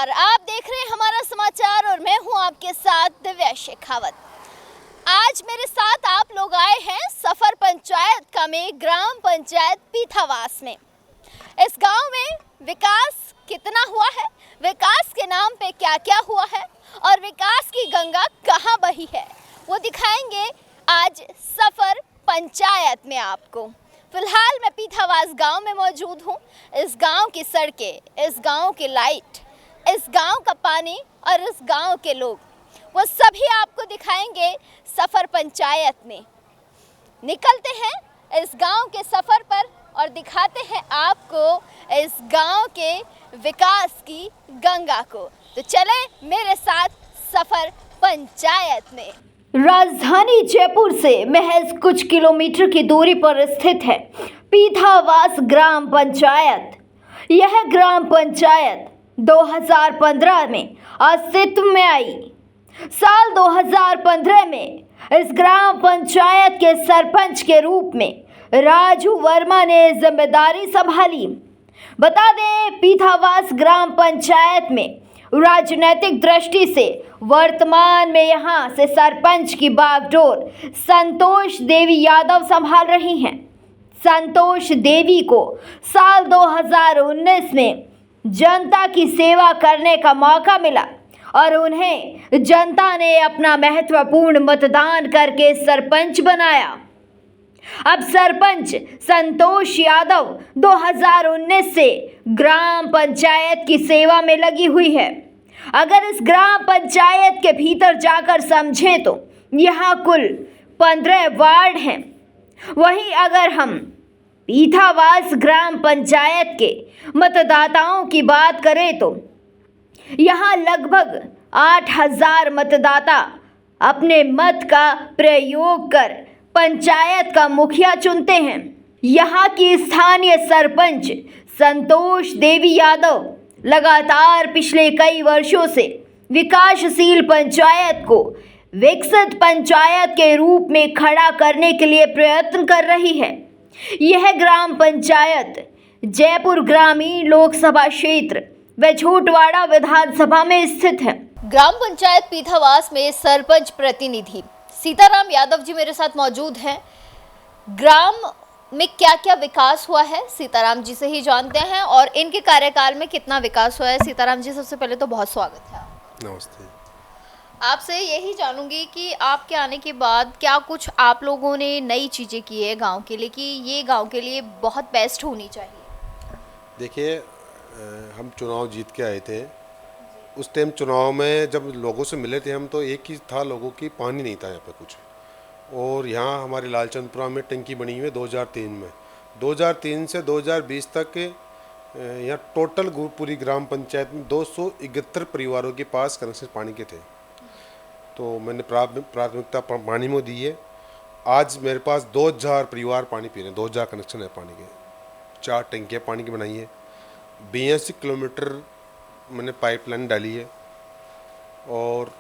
नमस्कार, आप देख रहे हैं हमारा समाचार और मैं हूं आपके साथ दिव्या शेखावत। आज मेरे साथ आप लोग आए हैं सफर पंचायत का में ग्राम पंचायत पीथावास में। इस गांव में विकास कितना हुआ है, विकास के नाम पे क्या क्या हुआ है और विकास की गंगा कहां बही है, वो दिखाएंगे आज सफर पंचायत में आपको। फिलहाल मैं पीथावास गांव में मौजूद हूं। इस गांव की सड़कें, इस गांव की लाइट, इस गांव का पानी और इस गांव के लोग, वो सभी आपको दिखाएंगे सफर पंचायत में। निकलते हैं इस गांव के सफर पर और दिखाते हैं आपको इस गांव के विकास की गंगा को। तो चले मेरे साथ सफर पंचायत में। राजधानी जयपुर से महज कुछ किलोमीटर की दूरी पर स्थित है पीथावास ग्राम पंचायत। यह ग्राम पंचायत 2015 में अस्तित्व में आई। साल 2015 में इस ग्राम पंचायत के सरपंच के रूप में राजू वर्मा ने जिम्मेदारी संभाली। बता दें, पीथावास ग्राम पंचायत में राजनीतिक दृष्टि से वर्तमान में यहां से सरपंच की बागडोर संतोष देवी यादव संभाल रही हैं। संतोष देवी को साल 2019 में जनता की सेवा करने का मौका मिला और उन्हें जनता ने अपना महत्वपूर्ण मतदान करके सरपंच बनाया। अब सरपंच संतोष यादव 2019 से ग्राम पंचायत की सेवा में लगी हुई है। अगर इस ग्राम पंचायत के भीतर जाकर समझें तो यहाँ कुल 15 वार्ड हैं। वहीं अगर हम पीथावास ग्राम पंचायत के मतदाताओं की बात करें तो यहाँ लगभग 8,000 मतदाता अपने मत का प्रयोग कर पंचायत का मुखिया चुनते हैं। यहाँ की स्थानीय सरपंच संतोष देवी यादव लगातार पिछले कई वर्षों से विकासशील पंचायत को विकसित पंचायत के रूप में खड़ा करने के लिए प्रयत्न कर रही है। यह ग्राम पंचायत जयपुर ग्रामीण लोकसभा क्षेत्र व झूटवाड़ा विधानसभा में स्थित है। ग्राम पंचायत पीथावास में सरपंच प्रतिनिधि सीताराम यादव जी मेरे साथ मौजूद हैं। ग्राम में क्या क्या विकास हुआ है सीताराम जी से ही जानते हैं और इनके कार्यकाल में कितना विकास हुआ है। सीताराम जी, सबसे पहले तो बहुत स्वागत है। नमस्ते। आपसे यही जानूंगी कि आपके आने के बाद क्या कुछ आप लोगों ने नई चीज़ें की है गांव के लिए कि ये गांव के लिए बहुत बेस्ट होनी चाहिए। देखिए, हम चुनाव जीत के आए थे। उस टाइम चुनाव में जब लोगों से मिले थे हम, तो एक ही था लोगों की, पानी नहीं था यहाँ पे कुछ। और यहाँ हमारे लालचंदपुरा में टंकी बनी हुई है 2003 में। 2003 से 2020 तक यहाँ टोटल पूरी ग्राम पंचायत में 271 परिवारों के पास कनेक्शन पानी के थे। तो मैंने प्राथमिकता पानी में दी है। आज मेरे पास 2000 परिवार पानी पी रहे हैं। 2000 कनेक्शन है पानी के। 4 टंकियाँ पानी की बनाई है। 82 किलोमीटर मैंने पाइपलाइन डाली है और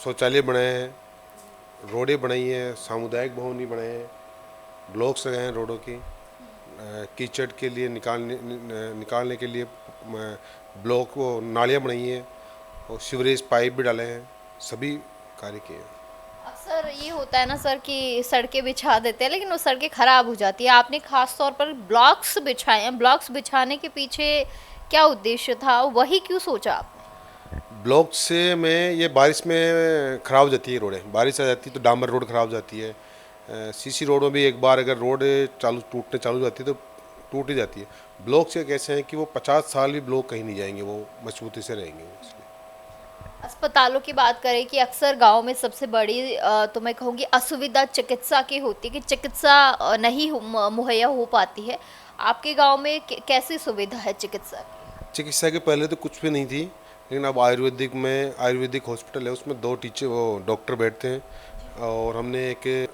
शौचालय बनाए हैं, रोडें बनाई हैं, सामुदायिक भवन भी बनाए हैं, ब्लॉक्स लगाए हैं रोडों के। कीचड़ के लिए निकालने के लिए ब्लॉक वो नालियाँ बनाई हैं और सीवरेज पाइप भी डाले हैं। सभी कार्य किए हैं। अक्सर ये होता है ना सर कि सड़कें बिछा देते हैं लेकिन वो सड़कें ख़राब हो जाती है। आपने खास तौर पर ब्लॉक्स बिछाए हैं। ब्लॉक्स बिछाने के पीछे क्या उद्देश्य था, वही क्यों सोचा आपने? ब्लॉक से में ये बारिश में ख़राब हो जाती है रोडें। बारिश आ जाती है तो डामर रोड ख़राब हो जाती है। सीसी रोड में भी एक बार अगर रोड टूटने चालू हो जाती है तो टूट ही जाती है। ब्लॉक से कैसे हैं कि वो 50 साल भी ब्लॉक कहीं नहीं जाएंगे, वो मजबूती से रहेंगे। अस्पतालों की बात करें कि अक्सर गांव में सबसे बड़ी तो मैं कहूँगी असुविधा चिकित्सा की होती है कि चिकित्सा नहीं मुहैया हो पाती है। आपके गांव में कैसी सुविधा है चिकित्सा की? चिकित्सा के पहले तो कुछ भी नहीं थी, लेकिन अब आयुर्वेदिक हॉस्पिटल है, उसमें 2 डॉक्टर बैठते हैं। और हमने एक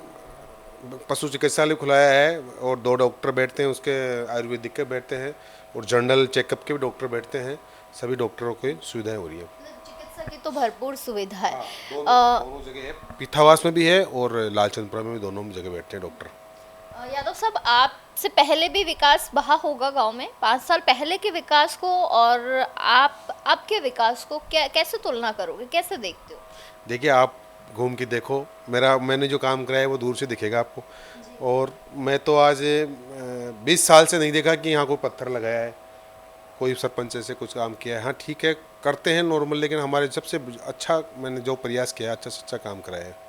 पशु चिकित्सालय खुलाया है और 2 डॉक्टर बैठते हैं, उसके आयुर्वेदिक के बैठते हैं और जनरल चेकअप के भी डॉक्टर बैठते हैं। सभी डॉक्टरों की सुविधाएं हो रही है। चिकित्सा की तो भरपूर सुविधा है। दोनों जगह है, पीथावास में भी है और लालचंदपुरा में भी, दोनों जगह बैठते हैं डॉक्टर। यादव साहब, आपसे पहले भी विकास बहा होगा गांव में। 5 साल पहले के विकास को और आपके विकास को कैसे तुलना करोगे, कैसे देखते हो? देखिए, आप घूम के देखो, मैंने जो काम कराया है वो दूर से दिखेगा आपको। और मैं तो आज 20 साल से नहीं देखा कि यहाँ कोई पत्थर लगाया है, कोई सरपंच ऐसे कुछ काम किया है। हाँ ठीक है, करते हैं नॉर्मल, लेकिन हमारे सबसे अच्छा मैंने जो प्रयास किया, अच्छा से अच्छा काम कराया है।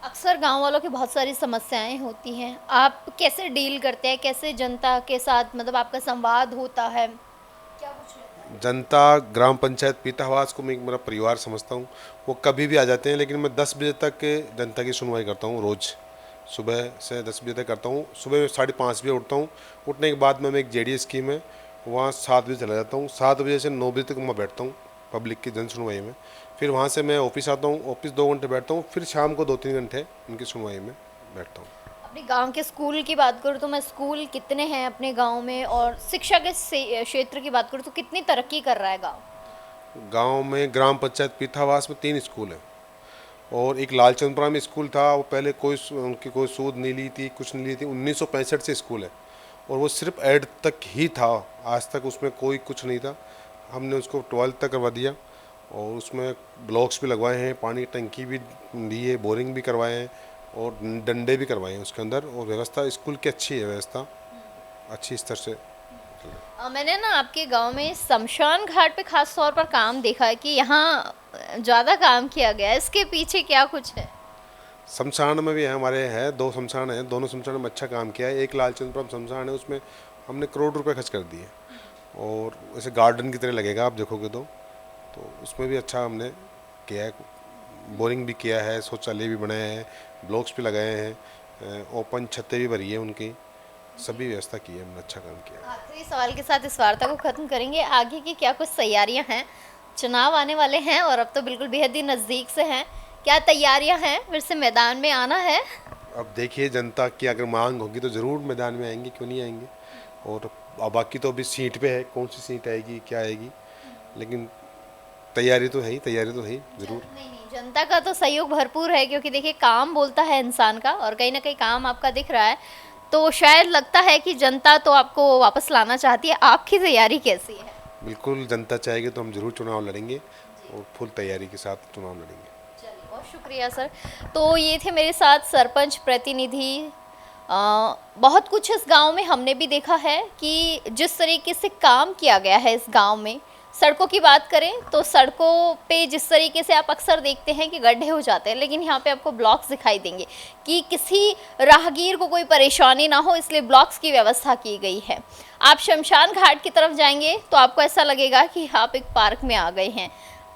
अक्सर गांव वालों की बहुत सारी समस्याएं होती हैं, आप कैसे डील करते हैं, कैसे जनता के साथ मतलब आपका संवाद होता है, क्या कुछ रहता है? जनता, ग्राम पंचायत पीतावास को मैं मेरा परिवार समझता हूँ। वो कभी भी आ जाते हैं, लेकिन मैं 10 बजे तक जनता की सुनवाई करता हूँ रोज़। सुबह से 10 बजे तक करता हूँ। सुबह 5:30 बजे उठता हूँ। उठने के बाद मैं एक जेडी स्कीम है, वहाँ 7 बजे चला जाता हूँ। 7 बजे से 9 बजे तक मैं बैठता हूँ पब्लिक की जन सुनवाई में। फिर वहाँ से मैं ऑफिस आता हूँ, ऑफिस 2 घंटे बैठता हूँ। फिर शाम को 2-3 घंटे उनकी सुनवाई में बैठता हूँ। अपने गांव के स्कूल की बात करूँ तो मैं स्कूल कितने हैं अपने गांव में, और शिक्षा के क्षेत्र की बात करूँ तो कितनी तरक्की कर रहा है गांव? गांव में ग्राम पंचायत पीठावास में 3 स्कूल हैं और एक लालचंदपुरा में स्कूल था। वो पहले उनकी कोई सूद नहीं ली थी, कुछ नहीं ली थी। 1965 से स्कूल है और वो सिर्फ 8 तक ही था। आज तक उसमें कोई कुछ नहीं था। हमने उसको 12 तक करवा दिया और उसमें ब्लॉक्स भी लगवाए हैं, पानी की टंकी भी दी है, बोरिंग भी करवाए हैं और डंडे भी करवाए हैं उसके अंदर। और व्यवस्था स्कूल की अच्छी है, व्यवस्था अच्छी स्तर से। मैंने ना आपके गांव में शमशान घाट पे खास तौर पर काम देखा है कि यहाँ ज़्यादा काम किया गया है, इसके पीछे क्या कुछ है? शमशान में भी है, हमारे हैं 2 शमशान हैं। दोनों शमशान में अच्छा काम किया है। एक लालचंदपुरम शमशान है, उसमें हमने करोड़ रुपए खर्च कर दिए और ऐसे गार्डन की तरह लगेगा आप देखोगे तो उसमें भी अच्छा हमने किया है। बोरिंग भी किया है, शौचालय भी बनाए हैं, ब्लॉक्स भी लगाए हैं, ओपन छतें भी भरी है उनकी, सभी व्यवस्था की है हमने, अच्छा काम किया है। आखिरी सवाल के साथ इस वार्ता को ख़त्म करेंगे। आगे की क्या कुछ तैयारियां हैं? चुनाव आने वाले हैं और अब तो बिल्कुल बेहद ही नज़दीक से हैं, क्या तैयारियां हैं? फिर से मैदान में आना है? अब देखिए, जनता की अगर मांग होगी तो ज़रूर मैदान में आएंगे, क्यों नहीं आएंगे। और अब बाकी तो अभी सीट पे है, कौन सी सीट आएगी, क्या आएगी, लेकिन तैयारी तो है ही, तैयारी तो है ही ज़रूर। नहीं नहीं, जनता का तो सहयोग भरपूर है, क्योंकि देखिए काम बोलता है इंसान का, और कहीं ना कहीं काम आपका दिख रहा है, तो शायद लगता है कि जनता तो आपको वापस लाना चाहती है। आपकी तैयारी कैसी है? बिल्कुल, जनता चाहेगी तो हम ज़रूर चुनाव लड़ेंगे और फुल तैयारी के साथ चुनाव लड़ेंगे। चलिए, बहुत शुक्रिया सर। तो ये थे मेरे साथ सरपंच प्रतिनिधि। बहुत कुछ इस गांव में हमने भी देखा है कि जिस तरीके से काम किया गया है इस गांव में। सड़कों की बात करें तो सड़कों पे जिस तरीके से आप अक्सर देखते हैं कि गड्ढे हो जाते हैं, लेकिन यहाँ पे आपको ब्लॉक्स दिखाई देंगे कि किसी राहगीर को कोई परेशानी ना हो, इसलिए ब्लॉक्स की व्यवस्था की गई है। आप शमशान घाट की तरफ जाएंगे तो आपको ऐसा लगेगा कि आप एक पार्क में आ गए हैं।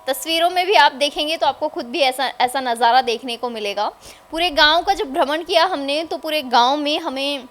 तस्वीरों में भी आप देखेंगे तो आपको खुद भी ऐसा नज़ारा देखने को मिलेगा। पूरे गांव का जब भ्रमण किया हमने तो पूरे गांव में हमें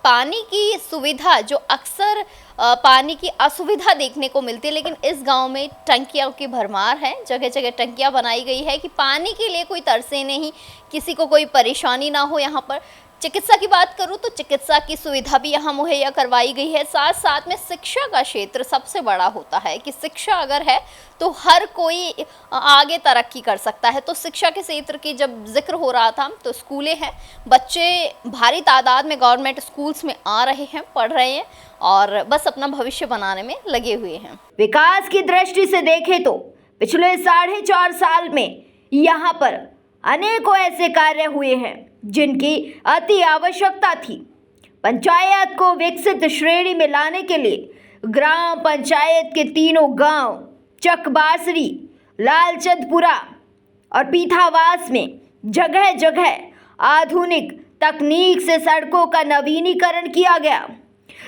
पानी की सुविधा, जो अक्सर पानी की असुविधा देखने को मिलती है, लेकिन इस गांव में टंकियों की भरमार है। जगह जगह टंकियां बनाई गई है कि पानी के लिए कोई तरसे नहीं, किसी को कोई परेशानी ना हो। यहाँ पर चिकित्सा की बात करूँ तो चिकित्सा की सुविधा भी यहाँ मुहैया करवाई गई है। साथ साथ में शिक्षा का क्षेत्र सबसे बड़ा होता है कि शिक्षा अगर है तो हर कोई आगे तरक्की कर सकता है। तो शिक्षा के क्षेत्र की जब जिक्र हो रहा था तो स्कूलें हैं, बच्चे भारी तादाद में गवर्नमेंट स्कूल्स में आ रहे हैं, पढ़ रहे हैं और बस अपना भविष्य बनाने में लगे हुए हैं। विकास की दृष्टि से देखें तो पिछले 4.5 साल में यहाँ पर अनेकों ऐसे कार्य हुए हैं जिनकी अति आवश्यकता थी। पंचायत को विकसित श्रेणी में लाने के लिए ग्राम पंचायत के तीनों गांव चकबासरी, लालचंदपुरा और पीठावास में जगह जगह आधुनिक तकनीक से सड़कों का नवीनीकरण किया गया।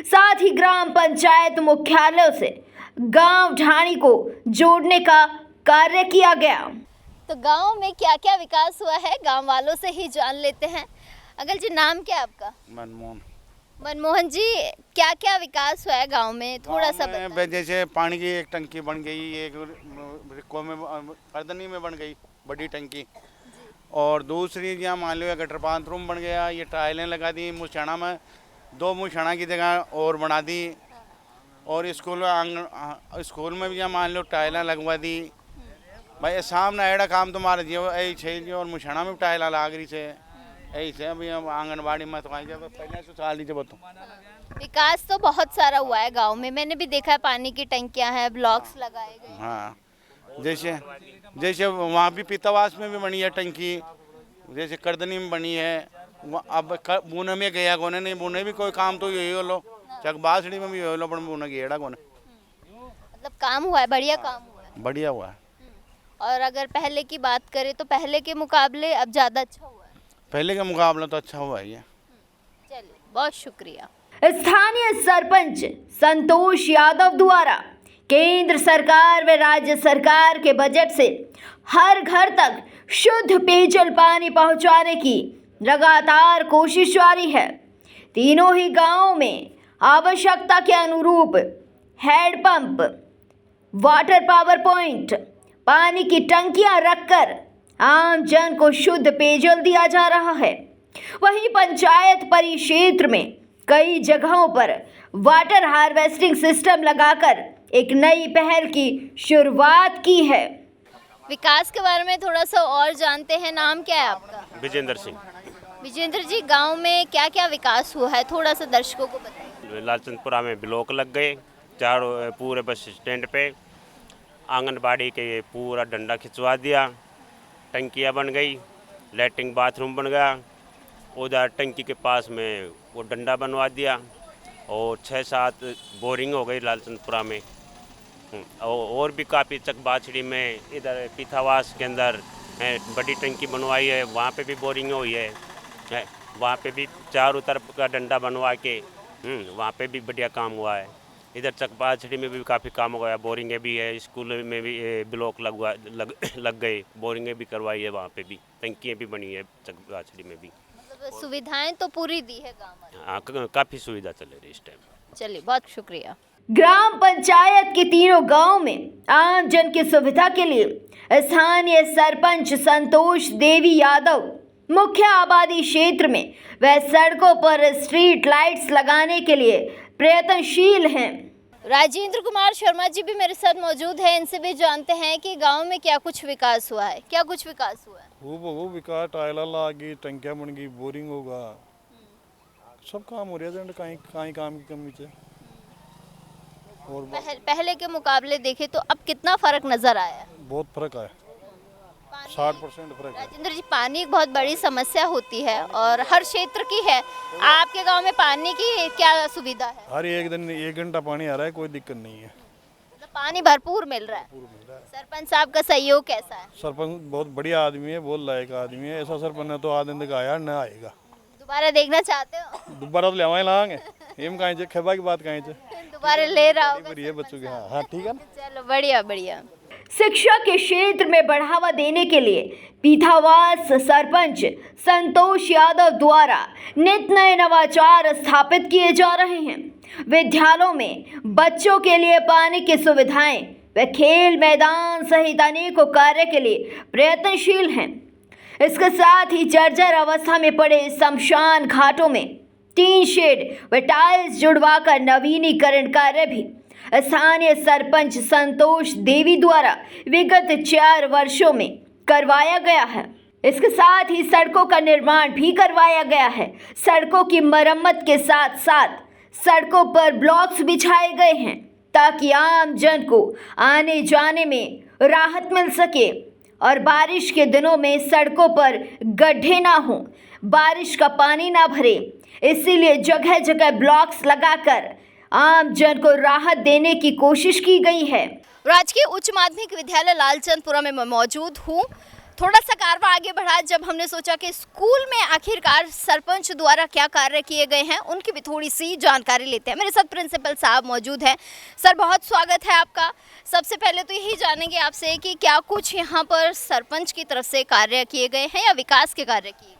साथ ही ग्राम पंचायत मुख्यालयों से गांव ढाणी को जोड़ने का कार्य किया गया। तो गांव में क्या क्या विकास हुआ है गांव वालों से ही जान लेते हैं। अगल जी, नाम क्या है आपका? मनमोहन। मनमोहन जी, क्या क्या विकास हुआ है गांव में, थोड़ा सा बताएं। जैसे पानी की एक टंकी बन गई, एक रिक्को में परदनी में बन गई बड़ी टंकी, और दूसरी यहाँ मान लो गटर बाथरूम बन गया, ये टाइलें लगा दी मुछाना में, 2 मुछाना की जगह और बना दी, और स्कूल में भी यहाँ मान लो टाइलें लगवा दी। भाई सामने एड़ा काम तो मारे जी और मुछाना में टाइलें लाग रही से, ऐसे अभी हम आंगनबाड़ी में तो आई जाए तो पहले से साल दीजिए तो विकास तो बहुत सारा हुआ है गांव में, मैंने भी देखा है पानी की टंकियां हैं, ब्लॉक्स लगाए गए हैं। हाँ जैसे जैसे वहाँ भी पीतावास में भी बनी है टंकी, जैसे करदनी में बनी है। अब बुने में गया कोने नहीं, बुने भी कोई काम तो यही हो लो, चक बासड़ी में भी हो लो, पर बुने गेड़ा कोने। मतलब काम हुआ है, बढ़िया काम हुआ है। बढ़िया हुआ है। और अगर पहले की बात करें तो पहले के मुकाबले अब ज़्यादा अच्छा हुआ है। पहले का मुकाबला तो अच्छा हुआ है ये। चलिए, बहुत शुक्रिया। स्थानीय सरपंच संतोष यादव द्वारा केंद्र सरकार व राज्य सरकार के बजट से हर घर तक शुद्ध पेयजल पानी पहुंचाने की लगातार कोशिश जारी है। तीनों ही गांवों में आवश्यकता के अनुरूप हैंडपंप, वाटर पावर पॉइंट, पानी की टंकियां रखकर आम जन को शुद्ध पेयजल दिया जा रहा है। वहीं पंचायत परिक्षेत्र में कई जगहों पर वाटर हार्वेस्टिंग सिस्टम लगाकर एक नई पहल की शुरुआत की है। विकास के बारे में थोड़ा सा और जानते हैं। नाम क्या है आपका? विजेंद्र सिंह। विजेंद्र जी, गांव में क्या क्या विकास हुआ है, थोड़ा सा दर्शकों को बताइए। लालचंदपुरा में ब्लॉक लग गए, चारों पूरे बस स्टैंड पे आंगनबाड़ी के पूरा डंडा खिंचवा दिया, टंकियां बन गई, लैट्रिन बाथरूम बन गया, उधर टंकी के पास में वो डंडा बनवा दिया और 6-7 बोरिंग हो गई लालचंदपुरा में। और भी काफ़ी चक बाछड़ी में इधर पीथावास के अंदर बड़ी टंकी बनवाई है, वहाँ पे भी बोरिंग हुई है, वहाँ पे भी चारों तरफ का डंडा बनवा के वहाँ पे भी बढ़िया काम हुआ है। इधर चकबाछड़ी में भी काफ़ी काम हो गया, बोरिंगें भी है, स्कूल में भी ब्लॉक लग गए, बोरिंगें भी करवाई है, वहाँ पे भी टंकियाँ भी बनी है चकबाछड़ी में भी। मतलब सुविधाएं तो पूरी दी है गाँव में। हाँ, काफ़ी सुविधा चल रही है इस टाइम। चलिए, बहुत शुक्रिया। ग्राम पंचायत के तीनों गांव में आम जन की सुविधा के लिए स्थानीय सरपंच संतोष देवी यादव मुख्य आबादी क्षेत्र में व सड़कों पर स्ट्रीट लाइट्स लगाने के लिए प्रयत्नशील हैं। राजेंद्र कुमार शर्मा जी भी मेरे साथ मौजूद हैं, इनसे भी जानते हैं कि गांव में क्या कुछ विकास हुआ है। क्या कुछ विकास हुआ है? वो विकास, टाइला लागी, टंकियां बन गई, बोरिंग होगा, सब काम हो रहा है। कहीं काम की कमी है। और पहले के मुकाबले देखें तो अब कितना फर्क नजर आया है? बहुत फर्क है, 60% फर्क है। राजेंद्र जी, पानी एक बहुत बड़ी समस्या होती है और हर क्षेत्र की है। आपके गांव में पानी की क्या सुविधा है? हर एक दिन 1 घंटा पानी आ रहा है, कोई दिक्कत नहीं है। मतलब पानी भरपूर मिल रहा है। सरपंच साहब का सहयोग कैसा है? सरपंच बहुत बढ़िया आदमी है, बहुत लायक आदमी है। ऐसा सरपंच ने तो आदमी दिखाया न आएगा। दोबारा देखना चाहते हो? दोबारा तो ले लाएंगे, एम कहीं से खेबा की बात कहीं से दोबारा ले रहा हूँ बच्चों के। हाँ ठीक है। चलो, बढ़िया बढ़िया। शिक्षा के क्षेत्र में बढ़ावा देने के लिए पीथावास सरपंच संतोष यादव द्वारा नित नए नवाचार स्थापित किए जा रहे हैं। विद्यालयों में बच्चों के लिए पानी की सुविधाएं व खेल मैदान सहित अनेकों कार्य के लिए प्रयत्नशील हैं। इसके साथ ही जर्जर अवस्था में पड़े शमशान घाटों में टीन शेड व टाइल्स जुड़वाकर नवीनीकरण कार्य भी स्थानीय सरपंच संतोष देवी द्वारा विगत 4 वर्षों में करवाया गया है। इसके साथ ही सड़कों का निर्माण भी करवाया गया है। सड़कों की मरम्मत के साथ साथ सड़कों पर ब्लॉक्स बिछाए गए हैं ताकि आम जन को आने जाने में राहत मिल सके और बारिश के दिनों में सड़कों पर गड्ढे ना हो, बारिश का पानी ना भरे, इसीलिए जगह जगह ब्लॉक्स लगाकर आम जन को राहत देने की कोशिश की गई है। राजकीय उच्च माध्यमिक विद्यालय लालचंदपुरा में मैं मौजूद हूँ। थोड़ा सा कारवा आगे बढ़ा जब हमने सोचा कि स्कूल में आखिरकार सरपंच द्वारा क्या कार्य किए गए हैं, उनकी भी थोड़ी सी जानकारी लेते हैं। मेरे साथ प्रिंसिपल साहब मौजूद हैं। सर, बहुत स्वागत है आपका। सबसे पहले तो यही जानेंगे आपसे कि क्या कुछ यहाँ पर सरपंच की तरफ से कार्य किए गए हैं या विकास के कार्य किए गए?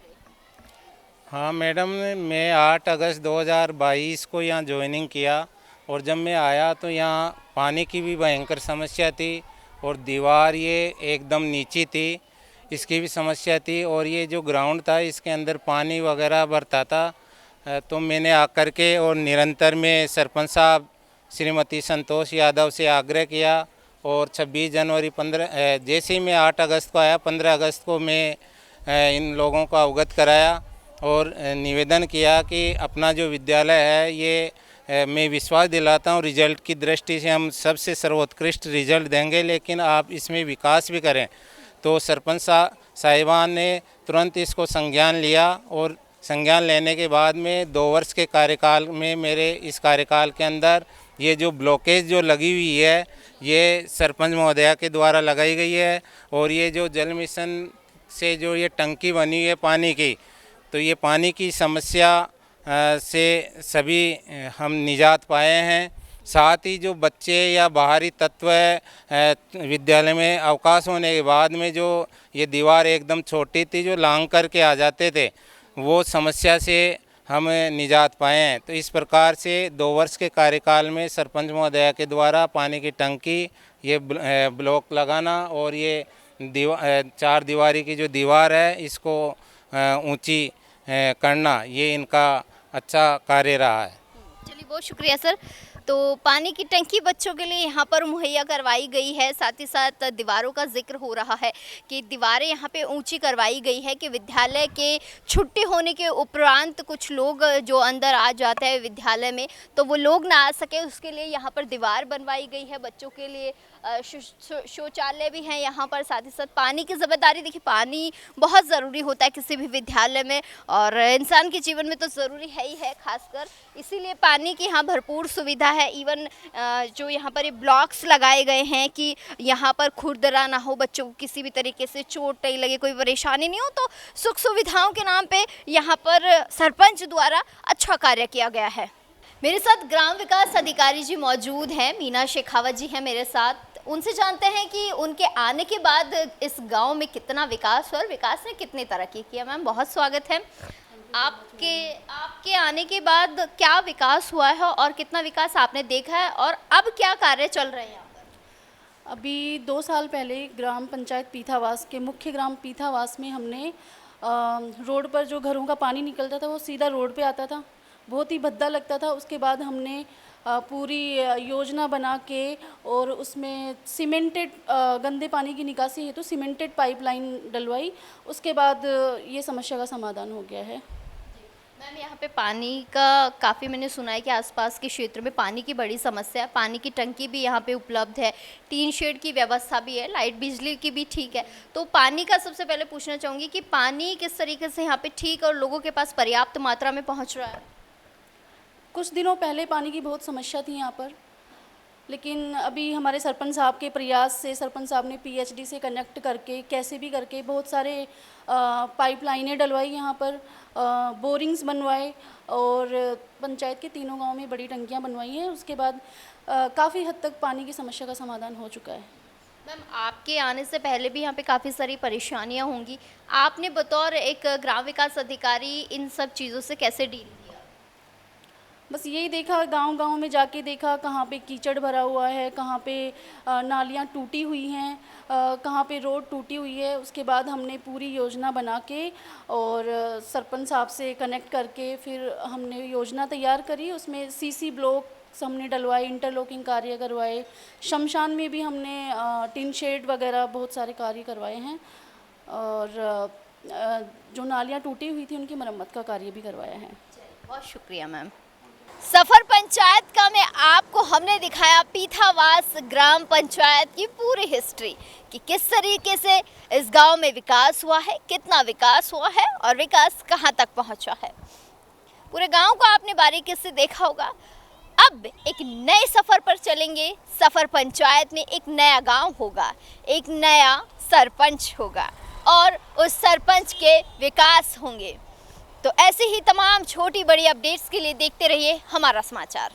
हाँ मैडम, मैं 8 अगस्त 2022 को यहाँ ज्वाइनिंग किया और जब मैं आया तो यहाँ पानी की भी भयंकर समस्या थी और दीवार ये एकदम नीची थी, इसकी भी समस्या थी और ये जो ग्राउंड था इसके अंदर पानी वगैरह भरता था। तो मैंने आकर के और निरंतर में सरपंच साहब श्रीमती संतोष यादव से आग्रह किया और 26 जनवरी 15 जैसे ही मैं 8 अगस्त को आया, 15 अगस्त को मैं इन लोगों को अवगत कराया और निवेदन किया कि अपना जो विद्यालय है ये मैं विश्वास दिलाता हूँ रिजल्ट की दृष्टि से हम सबसे सर्वोत्कृष्ट रिजल्ट देंगे, लेकिन आप इसमें विकास भी करें। तो सरपंच साहिबान ने तुरंत इसको संज्ञान लिया और संज्ञान लेने के बाद में 2 वर्ष के कार्यकाल में मेरे इस कार्यकाल के अंदर ये जो ब्लॉकेज जो लगी हुई है ये सरपंच महोदया के द्वारा लगाई गई है। और ये जो जल मिशन से जो ये टंकी बनी है पानी की, तो ये पानी की समस्या से सभी हम निजात पाए हैं। साथ ही जो बच्चे या बाहरी तत्व है विद्यालय में अवकाश होने के बाद में जो ये दीवार एकदम छोटी थी जो लांग करके आ जाते थे, वो समस्या से हम निजात पाए हैं। तो इस प्रकार से 2 वर्ष के कार्यकाल में सरपंच महोदया के द्वारा पानी की टंकी, ये ब्लॉक लगाना और ये 4 दीवारी की जो दीवार है इसको ऊंची करना, ये इनका अच्छा कार्य रहा है। चलिए, बहुत शुक्रिया सर। तो पानी की टंकी बच्चों के लिए यहाँ पर मुहैया करवाई गई है। साथ ही साथ दीवारों का जिक्र हो रहा है कि दीवारें यहाँ पे ऊंची करवाई गई है कि विद्यालय के छुट्टी होने के उपरांत कुछ लोग जो अंदर आ जाते हैं विद्यालय में तो वो लोग ना आ सके, उसके लिए यहाँ पर दीवार बनवाई गई है। बच्चों के लिए शौचालय भी हैं यहाँ पर। साथ ही साथ पानी की ज़िम्मेदारी, देखिए पानी बहुत ज़रूरी होता है किसी भी विद्यालय में और इंसान के जीवन में तो ज़रूरी है ही है खासकर, इसीलिए पानी की यहाँ भरपूर सुविधा है। इवन जो यहाँ पर ये ब्लॉक्स लगाए गए हैं कि यहाँ पर खुरदरा ना हो, बच्चों को किसी भी तरीके से चोट नहीं लगे, कोई परेशानी नहीं हो, तो सुख सुविधाओं के नाम पे यहाँ पर सरपंच द्वारा अच्छा कार्य किया गया है। मेरे साथ ग्राम विकास अधिकारी जी मौजूद हैं, मीना शेखावत जी हैं मेरे साथ। उनसे जानते हैं कि उनके आने के बाद इस गांव में कितना विकास हुआ और विकास ने कितनी तरक्की किया। मैम, बहुत स्वागत है। आपके आने के बाद क्या विकास हुआ है और कितना विकास आपने देखा है और अब क्या कार्य चल रहे हैं यहाँ पर? अभी 2 साल पहले ग्राम पंचायत पीथावास के मुख्य ग्राम पीथावास में हमने रोड पर जो घरों का पानी निकलता था वो सीधा रोड पे आता था, बहुत ही भद्दा लगता था। उसके बाद हमने पूरी योजना बना के और उसमें सीमेंटेड गंदे पानी की निकासी हेतु सीमेंटेड पाइपलाइन डलवाई। उसके बाद ये समस्या का समाधान हो गया है। मैम, यहाँ पे पानी का काफ़ी मैंने सुना है कि आसपास के क्षेत्र में पानी की बड़ी समस्या है। पानी की टंकी भी यहाँ पे उपलब्ध है, टीन शेड की व्यवस्था भी है, लाइट बिजली की भी ठीक है। तो पानी का सबसे पहले पूछना चाहूँगी कि पानी किस तरीके से यहाँ पे ठीक और लोगों के पास पर्याप्त मात्रा में पहुँच रहा है? कुछ दिनों पहले पानी की बहुत समस्या थी यहाँ पर, लेकिन अभी हमारे सरपंच साहब के प्रयास से सरपंच साहब ने पीएचडी से कनेक्ट करके कैसे भी करके बहुत सारे पाइपलाइनें डलवाई, यहाँ पर बोरिंग्स बनवाए और पंचायत के 3 गांव में बड़ी टंकियाँ बनवाई हैं। उसके बाद काफ़ी हद तक पानी की समस्या का समाधान हो चुका है। मैम, आपके आने से पहले भी यहाँ पे काफ़ी सारी परेशानियाँ होंगी, आपने बतौर एक ग्राम विकास अधिकारी इन सब चीज़ों से कैसे डील किया? बस यही देखा, गांव-गांव में जाके देखा कहाँ पे कीचड़ भरा हुआ है, कहाँ पे नालियाँ टूटी हुई हैं, कहाँ पे रोड टूटी हुई है। उसके बाद हमने पूरी योजना बना के और सरपंच साहब से कनेक्ट करके फिर हमने योजना तैयार करी। उसमें सीसी ब्लॉक हमने डलवाए, इंटरलॉकिंग कार्य करवाए, शमशान में भी हमने टिन शेड वगैरह बहुत सारे कार्य करवाए हैं और जो नालियाँ टूटी हुई थी उनकी मरम्मत का कार्य भी करवाया है। बहुत शुक्रिया मैम। सफर पंचायत का में आपको हमने दिखाया पीथावास ग्राम पंचायत की पूरी हिस्ट्री कि किस तरीके से इस गांव में विकास हुआ है, कितना विकास हुआ है और विकास कहां तक पहुंचा है। पूरे गांव को आपने बारीकी से देखा होगा। अब एक नए सफ़र पर चलेंगे। सफ़र पंचायत में एक नया गांव होगा, एक नया सरपंच होगा और उस सरपंच के विकास होंगे। तो ऐसे ही तमाम छोटी बड़ी अपडेट्स के लिए देखते रहिए हमारा समाचार।